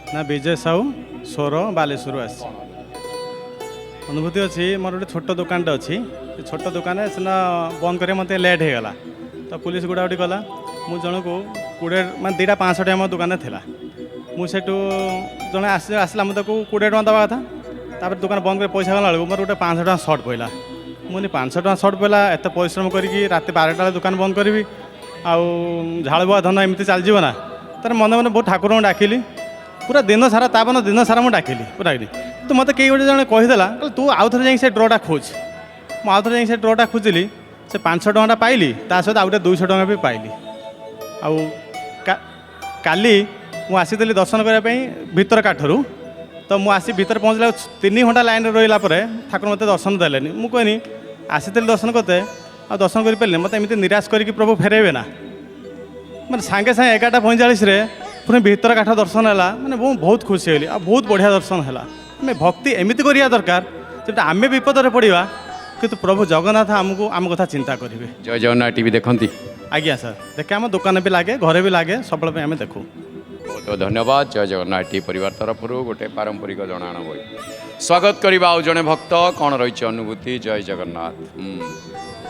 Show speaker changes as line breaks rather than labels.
ना विजय साहू सोर बालेश्वर आसी अनुभूति अच्छी मोर गोटे छोट दुकानटे अच्छी छोट दुकान सीना बंद कर मत लेट हो गला तो पुलिस गुड़ागुड़ी कला मुझे जन को 20 मैं 2टा 500 टाइम दुकान थी मुझे जड़े आसला मुझे 20 टଙ୍କା दवा कथा तापर दुकान बंद कर पैसा गला मोर गोटे 500 टଙ୍କା सर्ट पड़ा मुझे 500 टଙ୍କା सर्ट पड़ा एत परिश्रम करके रात 12टा दुकान बंद करी आउ झाड़ बुआ धन एमती चलजी ना तार मन मन बहुत ठाकुर को डाकिली पूरा दिन सारा तापन दिन सारा मुझे डाकिली पूरा तो मत कई गोटे जन कहीदेला तू आउ थे जाए ड्रटा खोज मुझे आउ थे जाए ड्रटा खोजिली से 500 टଙ୍କା पाइली ता सहित आउ 200 टଙ୍କା भी पाइली आउ काली मु आसी दर्शन करने भीतर काठरू तो मुझे आसी भीतर पहुँचला 3 घंटा लाइन रहा ठाकुर मत दर्शन देले मुझे कहनी आसी दर्शन करते आ दर्शन कर पारे मत एमती निराश करके प्रभु फेरेबे ना मैंने सांगे सांगे 11:45 पुणी भीतर काठ दर्शन है मैंने बहुत खुशी होली आ बहुत बढ़िया दर्शन है आम भक्ति एमती करिया दरकार जो आम विपद में पड़ा कि प्रभु जगन्नाथ आमको आम कथा चिंता करेंगे।
जय जगन्नाथ टीवी देखती
आज्ञा सर देखे आम दुकान भी लगे घरे भी लगे सब आम देखू।
बहुत बहुत धन्यवाद। जय जगन्नाथ टीवी परिवार तरफ गोटे पारंपरिक जनाण बही स्वागत करवा आउ जड़े भक्त कौन रही अनुभूति। जय जगन्नाथ।